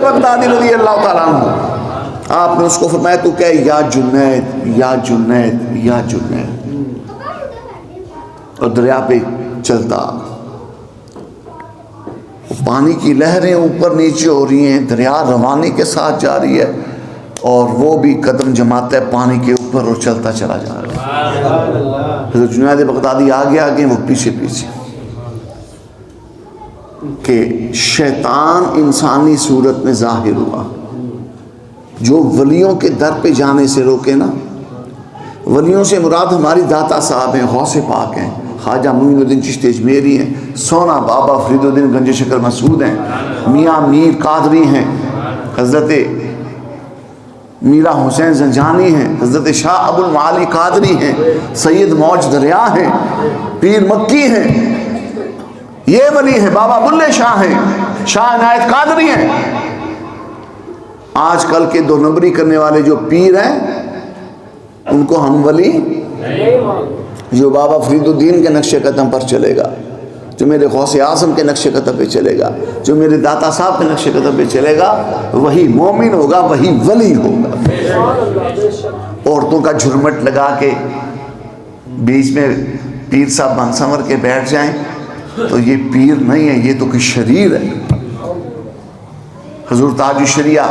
بغدادی رضی اللہ تعالیٰ عنہ، آپ نے اس کو فرمایا تو کہے یا جنید یا جنید یا جنید، اور دریا پہ چلتا، پانی کی لہریں اوپر نیچے ہو رہی ہیں، دریا روانی کے ساتھ جا رہی ہے، اور وہ بھی قدم جماتا ہے پانی کے اوپر اور چلتا چلا جا رہا ہے۔ حضرت جنید بغدادی آگے آگے، وہ پیچھے پیچھے، کہ شیطان انسانی صورت میں ظاہر ہوا۔ جو ولیوں کے در پہ جانے سے روکے نا، ولیوں سے مراد ہماری داتا صاحب ہیں، غوث پاک ہیں، خواجہ معین الدین چشتی اجمیری ہیں، سونا بابا فرید الدین گنج شکر مسعود ہیں، میاں میر قادری ہیں، حضرت میرا حسین زنجانی ہیں، حضرت شاہ ابو المعالی قادری ہیں، سید موج دریا ہیں، پیر مکی ہیں، یہ ولی ہیں، بابا بلے شاہ ہیں، شاہ عنایت قادری ہیں۔ آج کل کے دو نمبری کرنے والے جو پیر ہیں ان کو ہم ولی، جو بابا فرید الدین کے نقش قدم پر چلے گا، جو میرے غوث اعظم کے نقش قدم پہ چلے گا، جو میرے داتا صاحب کے نقش قدم پہ چلے گا، وہی مومن ہوگا، وہی ولی ہوگا۔ عورتوں کا جھرمٹ لگا کے بیچ میں پیر صاحب بن سنور کے بیٹھ جائیں تو یہ پیر نہیں ہے، یہ تو کوئی شریر ہے۔ حضور تاج الشریعہ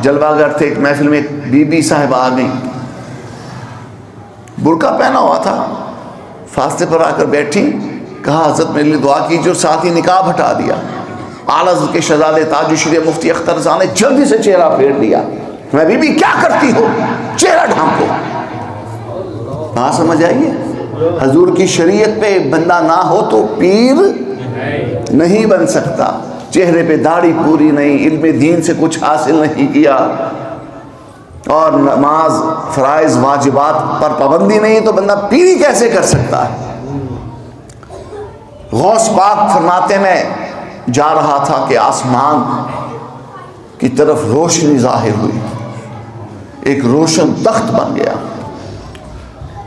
جلوہ گر تھے، ایک محفل میں بی بی صاحب آ گئیں، برقع پہنا ہوا تھا، فاصلے پر آ کر بیٹھی، کہا حضرت میرے لیے دعا کیجیے، اور ساتھ ہی نقاب ہٹا دیا۔ اعلیٰ حضرت کے شہزادے تاج الشریعہ مفتی اختر رضا نے جلدی سے چہرہ پھیر لیا، میں بی بی کیا کرتی ہو، چہرہ ڈھانپو۔ ہاں سمجھ آئیے، حضور کی شریعت پہ بندہ نہ ہو تو پیر نہیں بن سکتا۔ چہرے پہ داڑھی پوری نہیں، علم دین سے کچھ حاصل نہیں کیا، اور نماز فرائض واجبات پر پابندی نہیں، تو بندہ پیری کیسے کر سکتا ہے؟ غوث پاک فرماتے میں جا رہا تھا کہ آسمان کی طرف روشنی ظاہر ہوئی، ایک روشن تخت بن گیا،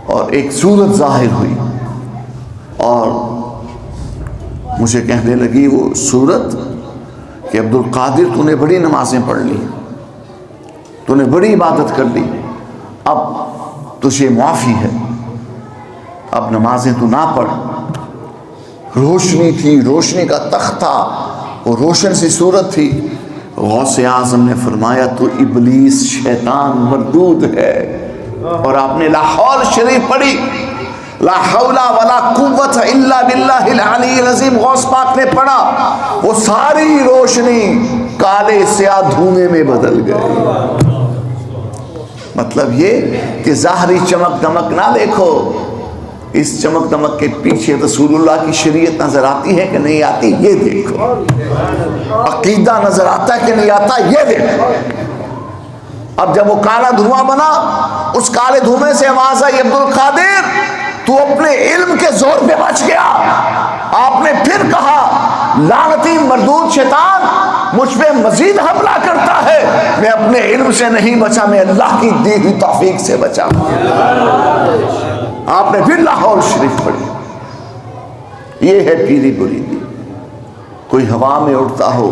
اور ایک صورت ظاہر ہوئی، اور مجھے کہنے لگی وہ صورت کہ عبد القادر تو نے بڑی نمازیں پڑھ لی، تو نے بڑی عبادت کر لی، اب تجھے معافی ہے، اب نمازیں تو نہ پڑھ۔ روشنی تھی، روشنی کا تخت تھا، وہ روشن سی صورت تھی۔ غوث اعظم نے فرمایا تو ابلیس شیطان مردود ہے، اور آپ نے لا حول شریف پڑھی، لا حول ولا قوت الا باللہ العلی العظیم غوث پاک نے پڑھا، وہ ساری روشنی کالے سیاہ دھوئیں میں بدل گئی۔ مطلب یہ کہ ظاہری چمک دمک نہ دیکھو، اس چمک دمک کے پیچھے رسول اللہ کی شریعت نظر آتی ہے کہ نہیں آتی یہ دیکھو، عقیدہ نظر آتا ہے کہ نہیں آتا یہ دیکھو۔ اب جب وہ کالا دھواں بنا، اس کالے دھوئیں سے آواز آئی عبد القادر تو اپنے علم کے زور پہ بچ گیا۔ آپ نے پھر کہا لعنتی مردود شیطان مجھ پہ مزید حملہ کرتا ہے، میں اپنے علم سے نہیں بچا، میں اللہ کی دی ہوئی توفیق سے بچا۔ آپ نے پھر لاہور شریف پڑھی۔ یہ ہے پیری مریدی۔ کوئی ہوا میں اڑتا ہو،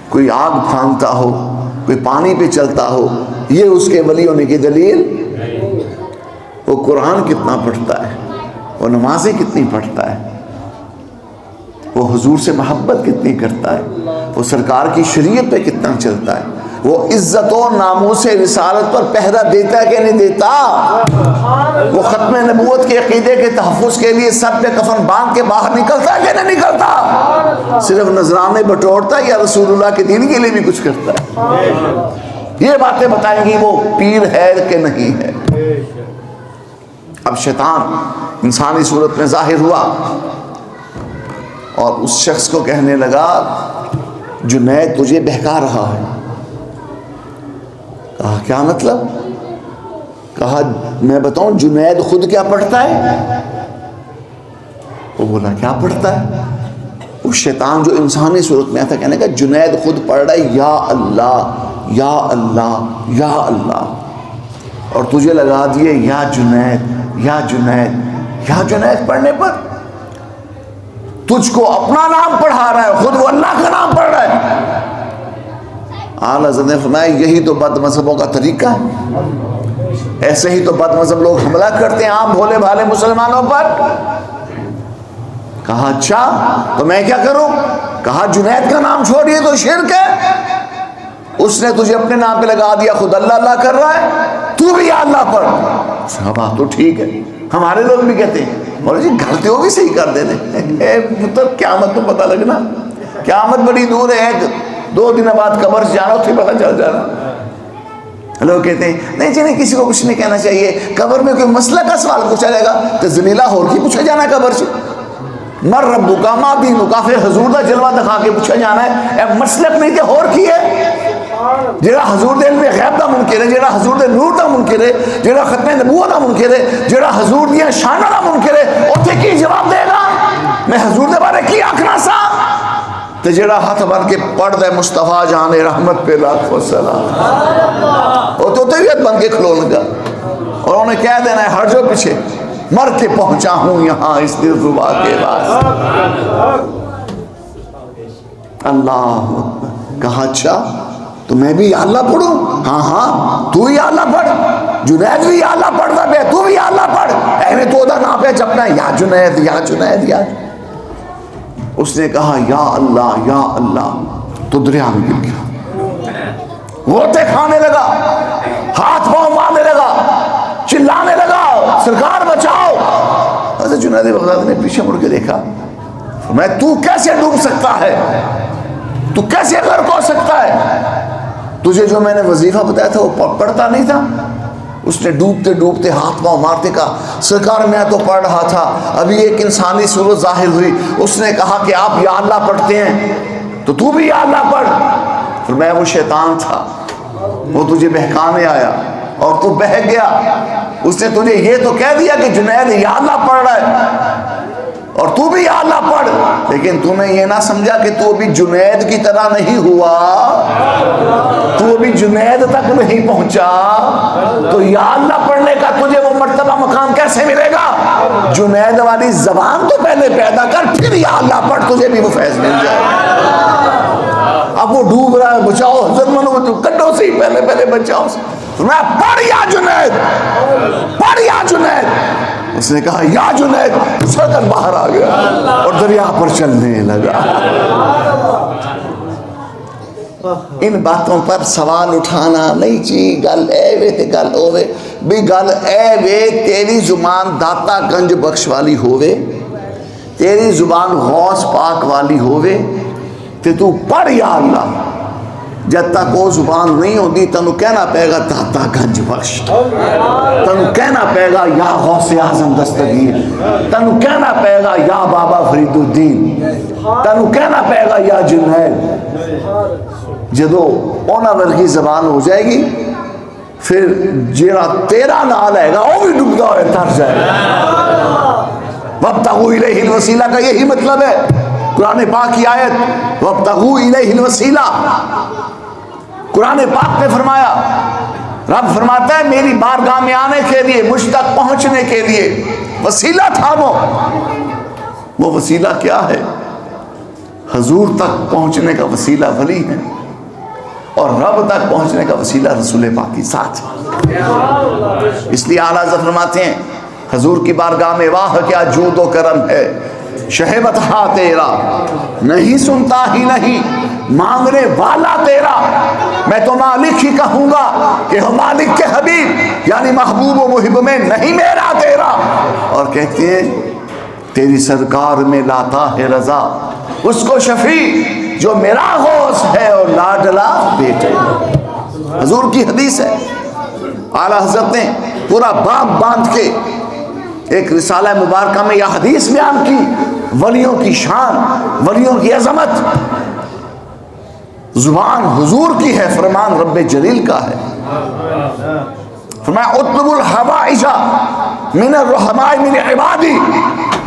کوئی آگ پھانکتا ہو، کوئی پانی پہ چلتا ہو، یہ اس کے ولی ہونے کی دلیل؟ وہ قرآن کتنا پڑھتا ہے، وہ نمازیں کتنی پڑھتا ہے، وہ حضور سے محبت کتنی کرتا ہے، وہ سرکار کی شریعت پہ کتنا چلتا ہے، وہ عزت و ناموس رسالت پر پہرا دیتا ہے کہ نہیں دیتا، وہ ختم نبوت کے عقیدے کے تحفظ کے لیے سر پہ کفن باندھ کے باہر نکلتا ہے کہ نہیں نکلتا، صرف نذرانے بٹورتا ہے یا رسول اللہ کے دین کے لیے بھی کچھ کرتا ہے؟ یہ باتیں بتائیں گی وہ پیر ہے کہ نہیں ہے۔ اب شیطان انسانی صورت میں ظاہر ہوا اور اس شخص کو کہنے لگا جنید تجھے بہکا رہا ہے۔ کہا کیا مطلب؟ کہا میں بتاؤں جنید خود کیا پڑھتا ہے؟ وہ بولا کیا پڑھتا ہے؟ وہ شیطان جو انسانی صورت میں آتا کہنے کا جنید خود پڑھ رہا ہے یا اللہ یا اللہ یا اللہ، اور تجھے لگا دیے یا جنید یا جنید یا جنید پڑھنے پر تجھ کو اپنا نام پڑھا رہا ہے، خود وہ اللہ کا نام پڑھ رہا ہے۔ اعلیٰ حضرت نے فرمایا یہی تو بد مذہبوں کا طریقہ ہے، ایسے ہی تو بد مذہب لوگ حملہ کرتے ہیں عام بھولے بھالے مسلمانوں پر۔ کہا اچھا تو میں کیا کروں؟ کہا جنید کا نام چھوڑیے تو شرک ہے، اس نے تجھے اپنے نام پہ لگا دیا، خود اللہ اللہ کر رہا ہے، تو بھی یا اللہ پڑھ۔ بات تو ٹھیک ہے، ہمارے لوگ بھی کہتے ہیں مولوی جی غلطی ہو بھی صحیح کر دیتے، مطلب قیامت تو پتہ لگنا، قیامت بڑی دور ہے، 2 دن بعد قبر سے جانا تو پتہ چل جانا۔ لوگ کہتے ہیں نہیں جی نہیں، کسی کو کچھ نہیں کہنا چاہیے، قبر میں کوئی مسئلہ کا سوال پوچھا جائے گا تو ذلیلہ ہور کی پوچھا جانا ہے قبر سے، مر ربک ما دینک، پھر حضور دا جلوہ دکھا کے پوچھا جانا ہے، اے مسلک نہیں کہ ہور کی ہے، جڑا حضور دے علم غیب دا منکر ہے، جڑا حضور دے نور دا منکر ہے، جڑا ختم نبوت دا منکر ہے، جڑا حضور دیاں شاناں دا منکر ہے، اوتھے کی جواب دے گا؟ میں حضور دے بارے کی آکھنا سا؟ تے جڑا ہاتھ بن کے پڑھ دے مصطفیٰ جان رحمت پہ لاکھ وسلام، وہ تو طبیعت بن کے کھلو لگا، اور انہیں کہہ دینا ہے ہٹ جو پیچھے، مر کے پہنچا ہوں یہاں اس دلربا کے واسطے۔ اللہ کہا اچھا تو میں بھی یا اللہ پڑھوں؟ ہاں ہاں تو یا اللہ پڑھ، جنید بھی یا اللہ پڑھتا پہ، تو بھی یا اللہ پڑھ، ایویں تو دا نام پہ جپنا یا جنید یا جنید یا۔ اس نے کہا یا اللہ، تو دریا میں گر گیا، غوطے کھانے لگا، ہاتھ پاؤں مارنے لگا، چلانے لگا سرکار بچاؤ۔ حضرت جنید بغدادی نے پیچھے مڑ کے دیکھا، میں تو کیسے ڈوب سکتا ہے، تو کیسے غرق ہو سکتا ہے؟ تجھے جو میں نے وظیفہ بتایا تھا وہ پڑھتا نہیں تھا؟ اس نے ڈوبتے ڈوبتے ہاتھ پاؤں مارتے کہا سرکار میں تو پڑھ رہا تھا، ابھی ایک انسانی صورت ظاہر ہوئی، اس نے کہا کہ آپ یا اللہ پڑھتے ہیں تو تو بھی یا اللہ پڑھ۔ فرمایا وہ شیطان تھا، وہ تجھے بہکانے آیا اور تو بہک گیا، اس نے تجھے یہ تو کہہ دیا کہ جنید یا اللہ پڑھ رہا ہے اور تو بھی یا اللہ پڑھ، لیکن تو نے یہ نہ سمجھا کہ تو ابھی جنید کی طرح نہیں ہوا، تو ابھی جنید تک نہیں پہنچا، تو یا اللہ پڑھنے کا تجھے وہ مرتبہ مقام کیسے ملے گا؟ جنید والی زبان تو پہلے پیدا کر، پھر یا اللہ پڑھ، تجھے بھی وہ فیض مل جائے۔ اب وہ ڈوب رہا ہے، بچاؤ حضرت منو، کڈو سے ہی پہلے بچاؤ، میں پڑھ یا جنید، پڑھ یا جنید۔ اس نے کہا یا جنید، سڑک باہر آ گیا اور دریا پر چلنے لگا۔ ان باتوں پر سوال اٹھانا نہیں چاہیے، گل اے وے تے گل اوے، بھی گل اے وے تیری زبان داتا گنج بخش والی ہووے، تیری زبان غوث پاک والی ہووے تے تو پڑھ یا اللہ، جب تک وہ زبان نہیں ہوتی تنو کہنا پے گا داتا گنج بخش، تنو کہنا پے گا یا غوث اعظم دستگیر، تنو کہنا پے گا یا بابا فرید الدین، تنو کہنا پے گا یا جنید۔ جدو اونا ورگی زبان ہو جائے گی پھر جیڑا تیرا نال ہے گا وہ بھی ڈبدا ہوئے تر جائے گا۔ وابتغوا الیہ الوسیلہ کا یہی مطلب ہے، قرآن پاک کی آیت وابتغوا الیہ الوسیلہ، قرآن پاک نے فرمایا، رب فرماتا ہے میری بارگاہ میں آنے کے لیے، مجھ تک پہنچنے کے لیے وسیلہ تھا، وہ وسیلہ کیا ہے؟ حضور تک پہنچنے کا وسیلہ ولی ہے، اور رب تک پہنچنے کا وسیلہ رسول پاک کی ساتھ ہے۔ اس لیے اعلیٰ حضرت فرماتے ہیں حضور کی بارگاہ میں واہ کیا جود و کرم ہے، شہبت ہاں تیرا نہیں سنتا ہی نہیں، مانگنے والا تیرا، میں تو مالک ہی کہوں گا کہ ہم مالک کے حبیب یعنی محبوب و محب میں نہیں میرا تیرا۔ اور کہتے ہیں تیری سرکار میں لاتا ہے رضا اس کو شفیع جو میرا غوث ہے اور لاڈلا بیٹے۔ حضور کی حدیث ہے، اعلیٰ حضرت نے پورا باب باندھ کے ایک رسالہ مبارکہ میں یہ حدیث بیان کی، ولیوں کی شان، ولیوں کی عظمت۔ زبان حضور کی ہے، فرمان رب جلیل کا ہے۔ فرمایا اطلب الحوائج من الرحماء من عبادی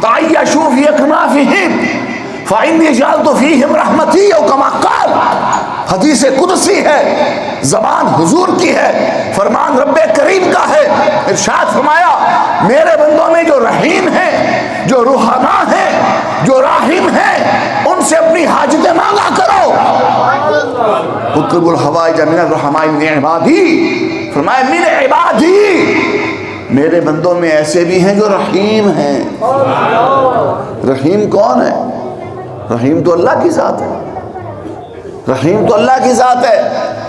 تعیشوا فی اکنافہم فإنی جعلت فیہم رحمتی، او کما قال، حدیث قدسی ہے، زبان حضور کی ہے، فرمان رب کریم کا ہے۔ ارشاد فرمایا میرے بندوں میں جو رحیم ہیں، جو رحماء ہیں، جو راحم ہیں، ان سے اپنی حاجتیں مانگا کرو۔ اطلب الحوائج من الرحماء من عبادی، فرمایا من عبادی، میرے بندوں میں ایسے بھی ہیں جو رحیم ہیں۔ رحیم کون ہے؟ رحیم تو اللہ کی ذات ہے، رحیم تو اللہ کی ذات ہے،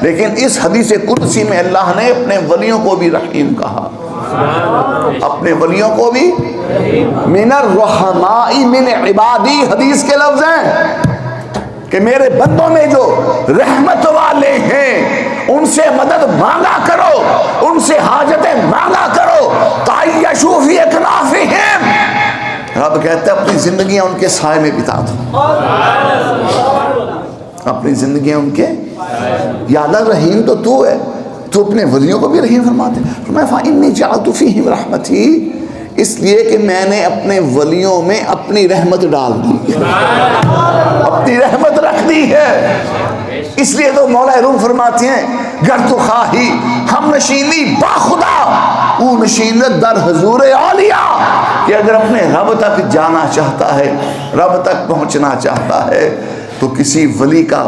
لیکن اس حدیث قدسی میں اللہ نے اپنے ولیوں کو بھی رحیم کہا، اپنے ولیوں کو بھی من الرحماء من عبادی، حدیث کے لفظ ہیں کہ میرے بندوں میں جو رحمت والے ہیں ان سے مدد مانگا کرو، ان سے حاجتیں مانگا کرو، تعیشوا فی اکنافہم، رب کہتا ہے اپنی زندگیاں ان کے سائے میں بتا دو، اپنی زندگیاں ان کے، یا اللہ رحیم تو تو ہے، تو اپنے ولیوں کو بھی رحیم فرماتے ہیں۔ فرمایا فَإِنِّي جَعَلْتُ فِيهِمْ رَحْمَتِي، اس لیے کہ میں نے اپنے ولیوں میں اپنی رحمت ڈال دی، اپنی رحمت رکھ دی ہے۔ اس لیے تو مولا روم فرماتے ہیں گر تو خواہی ہم نشینی با خدا او نشینت در حضور اولیاء، کہ اگر اپنے رب تک جانا چاہتا ہے، رب تک پہنچنا چاہتا ہے تو کسی ولی کا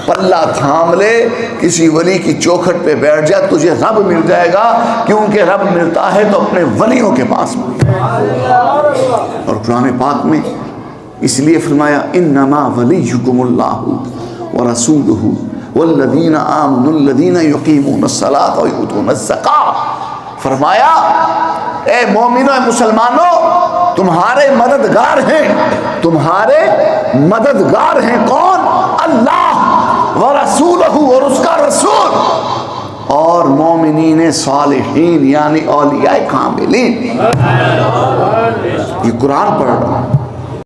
پلہ تھام لے، کسی ولی کی چوکھٹ پہ بیٹھ جا، تجھے رب مل جائے گا، کیونکہ رب ملتا ہے تو اپنے ولیوں کے پاس ملتا ہے۔ اور قرآن پاک میں اس لیے فرمایا انما ولیکم اللہ ورسولہ والذین آمنوا الذین یقیمون الصلاۃ ویؤتون الزکاۃ، فرمایا اے مومنوں، اے مسلمانوں، تمہارے مددگار ہیں، تمہارے مددگار ہیں کون؟ اللہ ورسولہ، اور اس کا رسول، اور مومنین صالحین یعنی اولیاء کاملین۔ یہ قرآن پڑھ رہا ہوں،